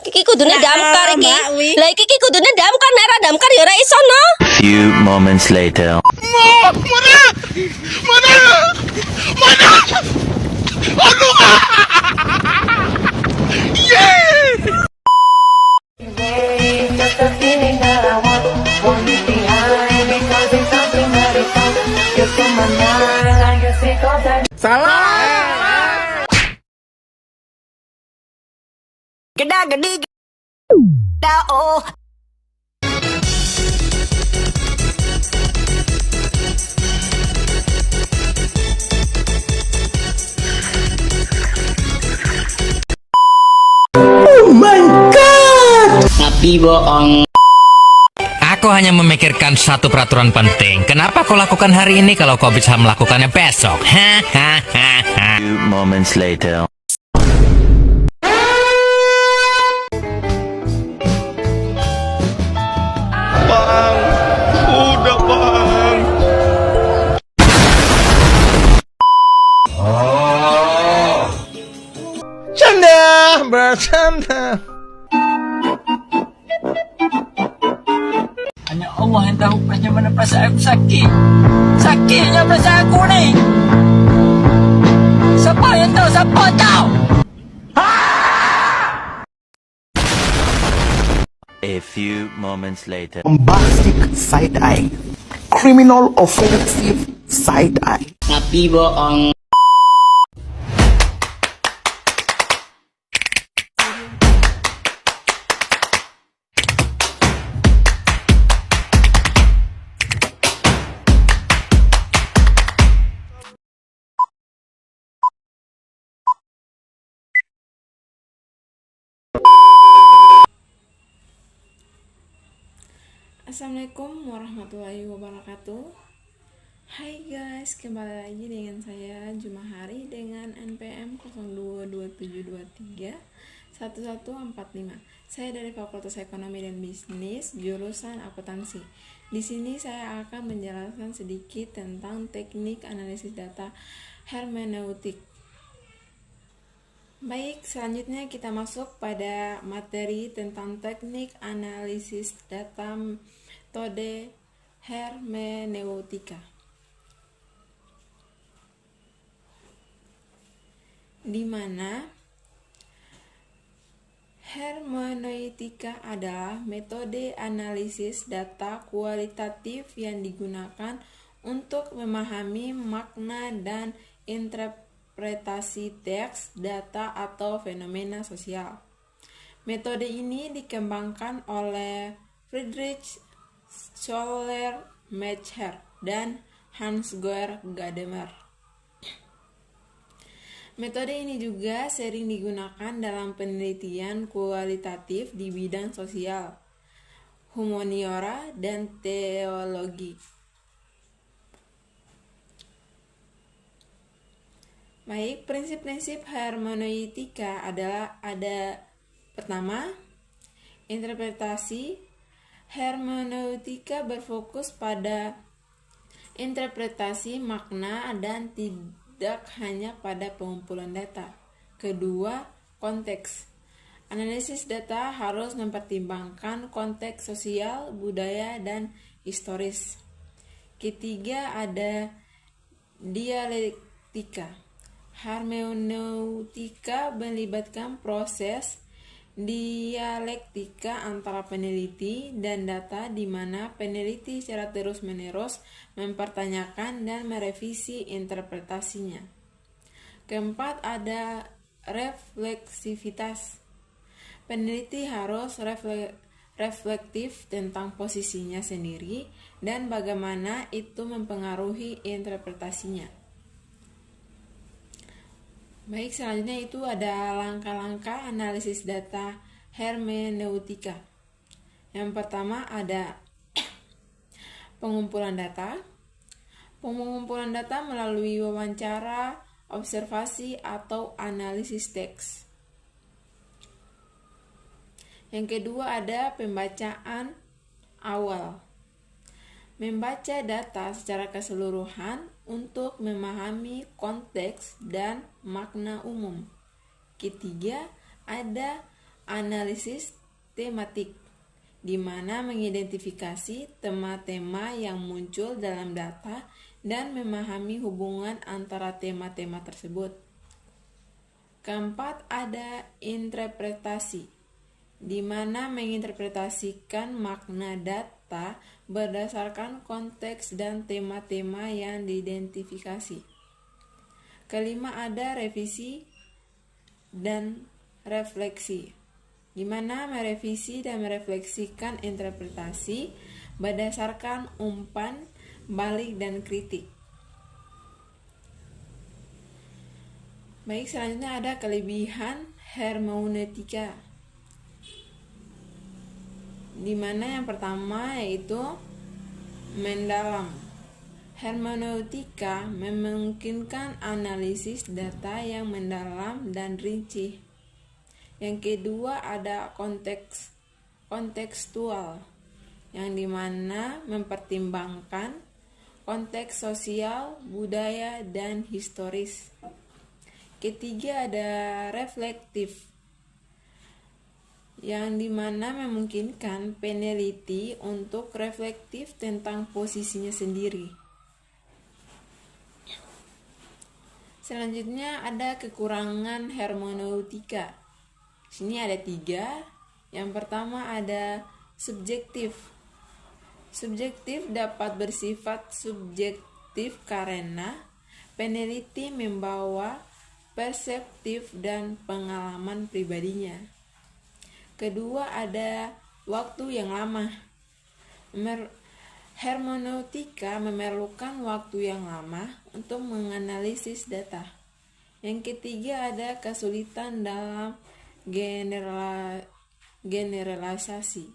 Iki kudune damkar iki. Lah iki kudune damkar, nek ora damkar ya ora iso no. Few moments later. Gede oh. Tapi bohong. Aku hanya memikirkan satu peraturan penting. Kenapa kau lakukan hari ini kalau kau bisa melakukannya besok? Few moments later. Udah bang. Canda, bercanda. Hanya Allah yang tahu bagaimana perasaan aku sakit. Sakitnya perasaan aku nih. Siapa yang tahu? Siapa tahu? A few moments later. Bombastic side-eye, criminal offensive side-eye. Tapi bohong. Assalamualaikum warahmatullahi wabarakatuh. Hai guys, kembali lagi dengan saya Jumahari dengan NPM 022723 1145. Saya dari Fakultas Ekonomi dan Bisnis, jurusan akuntansi. Di sini saya akan menjelaskan sedikit tentang teknik analisis data hermeneutik. Baik, selanjutnya kita masuk pada materi tentang teknik analisis data metode hermeneutika. Di mana hermeneutika adalah metode analisis data kualitatif yang digunakan untuk memahami makna dan interpretasi teks, data, atau fenomena sosial. Metode ini dikembangkan oleh Friedrich Schorlemaier dan Hans-Georg Gadamer. Metode ini juga sering digunakan dalam penelitian kualitatif di bidang sosial, humaniora, dan teologi. Baik, prinsip-prinsip hermeneutika adalah pertama, interpretasi. Hermeneutika berfokus pada interpretasi makna dan tidak hanya pada pengumpulan data. Kedua, konteks. Analisis data harus mempertimbangkan konteks sosial, budaya, dan historis. Ketiga, ada dialektika. Hermeneutika melibatkan proses dialektika antara peneliti dan data, di mana peneliti secara terus-menerus mempertanyakan dan merevisi interpretasinya. Keempat, ada refleksivitas. Peneliti harus reflektif tentang posisinya sendiri dan bagaimana itu mempengaruhi interpretasinya. Baik, selanjutnya itu ada langkah-langkah analisis data hermeneutika. Yang pertama ada pengumpulan data. Pengumpulan data melalui wawancara, observasi, atau analisis teks. Yang kedua ada pembacaan awal. Membaca data secara keseluruhan untuk memahami konteks dan makna umum. Ketiga, ada analisis tematik, di mana mengidentifikasi tema-tema yang muncul dalam data dan memahami hubungan antara tema-tema tersebut. Keempat, ada interpretasi, di mana menginterpretasikan makna data berdasarkan konteks dan tema-tema yang diidentifikasi. Kelima, ada revisi dan refleksi, di mana merevisi dan merefleksikan interpretasi berdasarkan umpan balik dan kritik. Baik, selanjutnya ada kelebihan hermeneutika, di mana yang pertama yaitu mendalam. Hermeneutika memungkinkan analisis data yang mendalam dan rinci. Yang kedua ada kontekstual, yang dimana mempertimbangkan konteks sosial, budaya, dan historis. Ketiga ada reflektif, yang dimana memungkinkan peneliti untuk reflektif tentang posisinya sendiri. Selanjutnya ada kekurangan hermeneutika. Sini ada 3. Yang pertama ada subjektif. Subjektif dapat bersifat subjektif karena peneliti membawa perseptif dan pengalaman pribadinya. Kedua ada waktu yang lama. Hermeneutika memerlukan waktu yang lama untuk menganalisis data. Yang ketiga ada kesulitan dalam generalisasi.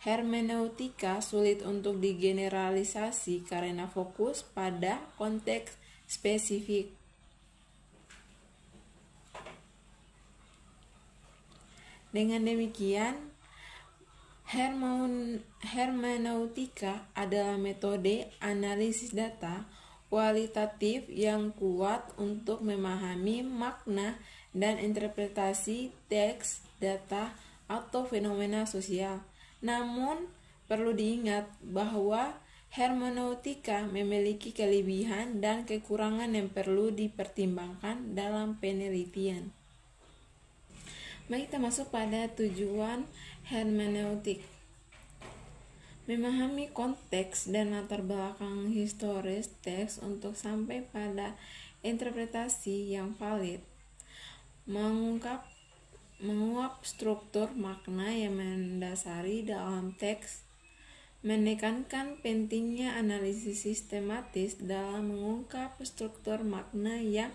Hermeneutika sulit untuk digeneralisasi karena fokus pada konteks spesifik. Dengan demikian, hermeneutika adalah metode analisis data kualitatif yang kuat untuk memahami makna dan interpretasi teks, data, atau fenomena sosial. Namun, perlu diingat bahwa hermeneutika memiliki kelebihan dan kekurangan yang perlu dipertimbangkan dalam penelitian. Baik, kita masuk pada tujuan hermeneutik. Memahami konteks dan latar belakang historis teks untuk sampai pada interpretasi yang valid. Menguap struktur makna yang mendasari dalam teks. Menekankan pentingnya analisis sistematis dalam mengungkap struktur makna yang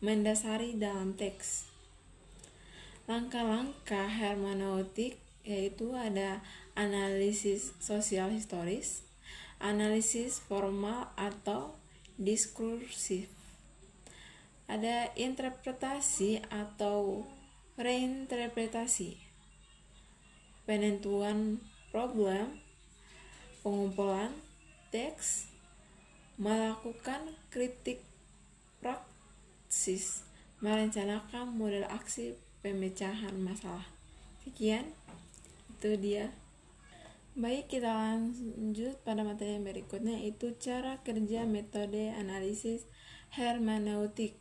mendasari dalam teks. Langkah-langkah hermeneutik yaitu ada analisis sosial historis, analisis formal atau diskursif, ada interpretasi atau reinterpretasi, penentuan problem, pengumpulan teks, melakukan kritik praksis, merencanakan model aksi pemecahan masalah. Sekian, itu dia. Baik, kita lanjut pada materi yang berikutnya, yaitu cara kerja metode analisis hermeneutik,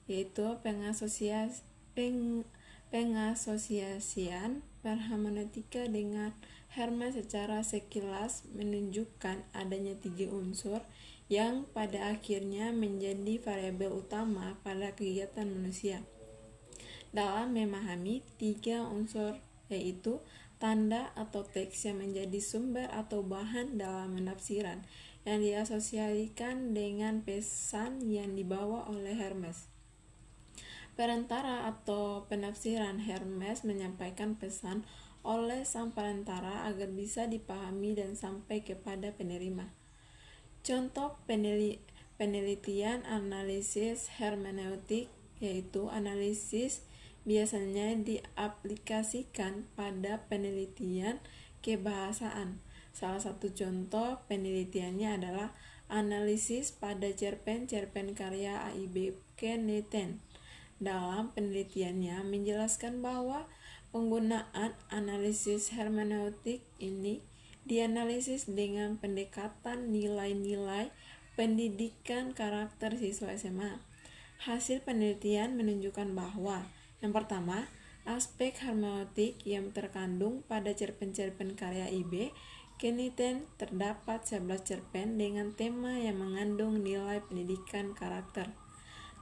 yaitu pengasosiasian hermeneutika dengan Hermes secara sekilas menunjukkan adanya 3 unsur yang pada akhirnya menjadi variabel utama pada kegiatan manusia. Dalam memahami 3 unsur, yaitu tanda atau teks yang menjadi sumber atau bahan dalam penafsiran yang diasosiasikan dengan pesan yang dibawa oleh Hermes. Perantara atau penafsiran Hermes menyampaikan pesan oleh sang perantara agar bisa dipahami dan sampai kepada penerima. Contoh penelitian analisis hermeneutik yaitu analisis biasanya diaplikasikan pada penelitian kebahasaan. Salah satu contoh penelitiannya adalah analisis pada cerpen-cerpen karya A.I.B. Kenneth. Dalam penelitiannya menjelaskan bahwa penggunaan analisis hermeneutik ini dianalisis dengan pendekatan nilai-nilai pendidikan karakter siswa SMA. Hasil penelitian menunjukkan bahwa yang pertama, aspek hermeneutik yang terkandung pada cerpen-cerpen karya I.B. Kenneth terdapat 11 cerpen dengan tema yang mengandung nilai pendidikan karakter.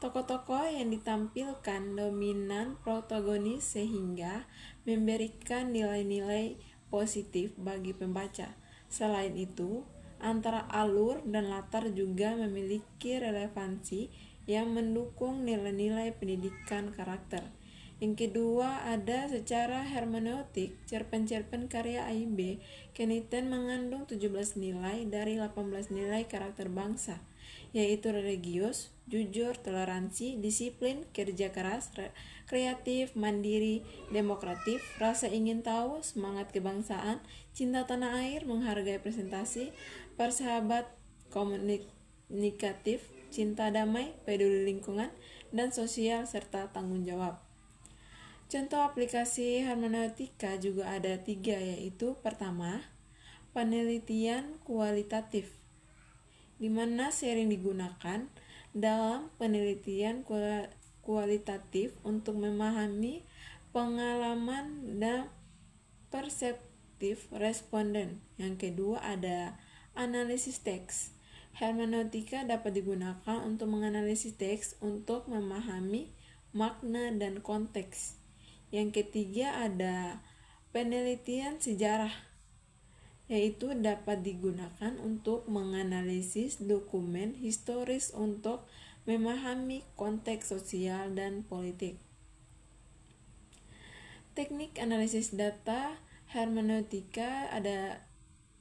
Tokoh-tokoh yang ditampilkan dominan protagonis sehingga memberikan nilai-nilai positif bagi pembaca. Selain itu, antara alur dan latar juga memiliki relevansi yang mendukung nilai-nilai pendidikan karakter. Yang kedua, ada secara hermeneutik, cerpen-cerpen karya A.I.B. Kenneth mengandung 17 nilai dari 18 nilai karakter bangsa, yaitu religius, jujur, toleransi, disiplin, kerja keras, kreatif, mandiri, demokratif, rasa ingin tahu, semangat kebangsaan, cinta tanah air, menghargai presentasi, persahabat, komunikatif, cinta damai, peduli lingkungan, dan sosial serta tanggung jawab. Contoh aplikasi hermeneutika juga ada 3, yaitu pertama, penelitian kualitatif, di mana sering digunakan dalam penelitian kualitatif untuk memahami pengalaman dan perseptif responden. Yang kedua ada analisis teks. Hermeneutika dapat digunakan untuk menganalisis teks untuk memahami makna dan konteks. Yang ketiga ada penelitian sejarah, yaitu dapat digunakan untuk menganalisis dokumen historis untuk memahami konteks sosial dan politik. Teknik analisis data hermeneutika ada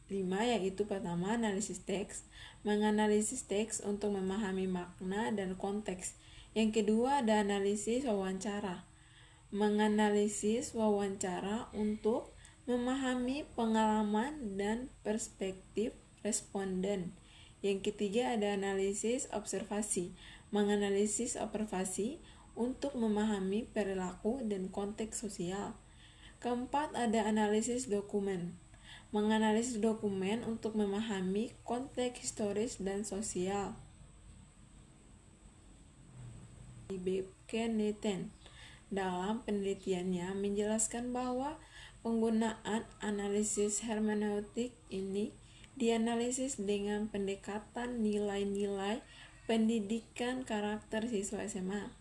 5, yaitu pertama, analisis teks, menganalisis teks untuk memahami makna dan konteks. Yang kedua ada analisis wawancara, menganalisis wawancara untuk memahami pengalaman dan perspektif responden. Yang ketiga ada analisis observasi, menganalisis observasi untuk memahami perilaku dan konteks sosial. Keempat ada analisis dokumen, menganalisis dokumen untuk memahami konteks historis dan sosial. A.I.B. Kenneth dalam penelitiannya menjelaskan bahwa penggunaan analisis hermeneutik ini dianalisis dengan pendekatan nilai-nilai pendidikan karakter siswa SMA.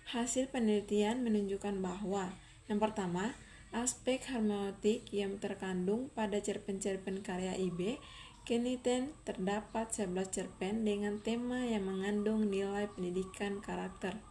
Hasil penelitian menunjukkan bahwa yang pertama, aspek hermeneutik yang terkandung pada cerpen-cerpen karya I.B. Kenneth terdapat 11 cerpen dengan tema yang mengandung nilai pendidikan karakter.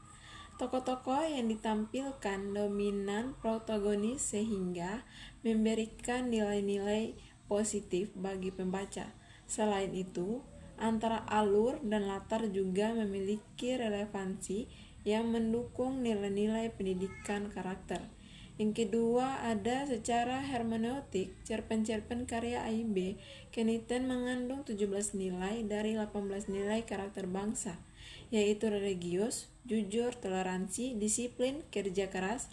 Tokoh-tokoh yang ditampilkan dominan protagonis sehingga memberikan nilai-nilai positif bagi pembaca. Selain itu, antara alur dan latar juga memiliki relevansi yang mendukung nilai-nilai pendidikan karakter. Yang kedua ada secara hermeneutik, cerpen-cerpen karya A.I.B. Kenneth mengandung 17 nilai dari 18 nilai karakter bangsa, yaitu religius, jujur, toleransi, disiplin, kerja keras,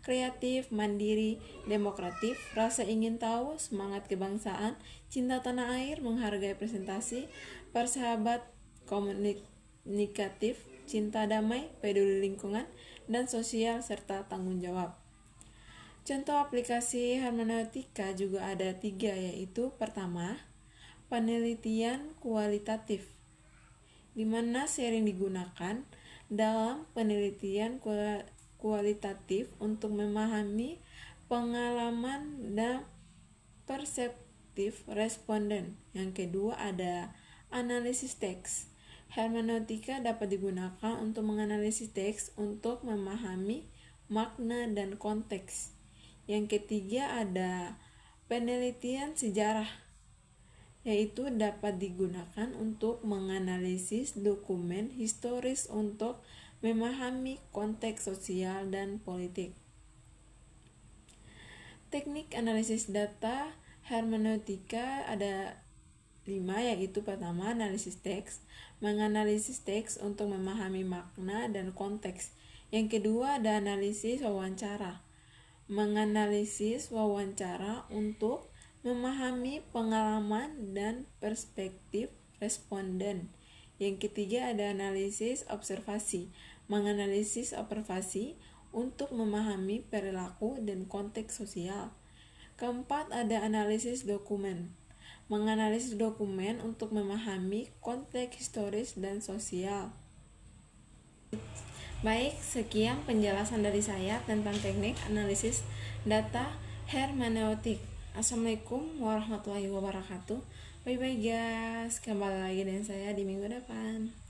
kreatif, mandiri, demokratif, rasa ingin tahu, semangat kebangsaan, cinta tanah air, menghargai presentasi, persahabat, komunikatif, cinta damai, peduli lingkungan, dan sosial serta tanggung jawab. Contoh aplikasi hermeneutika juga ada 3, yaitu pertama, penelitian kualitatif, di mana sering digunakan dalam penelitian kualitatif untuk memahami pengalaman dan perseptif responden. Yang kedua ada analisis teks. Hermeneutika dapat digunakan untuk menganalisis teks untuk memahami makna dan konteks. Yang ketiga ada penelitian sejarah, yaitu dapat digunakan untuk menganalisis dokumen historis untuk memahami konteks sosial dan politik. Teknik analisis data hermeneutika ada 5, yaitu pertama analisis teks, menganalisis teks untuk memahami makna dan konteks. Yang kedua ada analisis wawancara, menganalisis wawancara untuk memahami pengalaman dan perspektif responden. Yang ketiga ada analisis observasi, menganalisis observasi untuk memahami perilaku dan konteks sosial. Keempat ada analisis dokumen, menganalisis dokumen untuk memahami konteks historis dan sosial. Baik, sekian penjelasan dari saya tentang teknik analisis data hermeneutik. Assalamualaikum warahmatullahi wabarakatuh. Bye bye guys, kembali lagi dengan saya di minggu depan.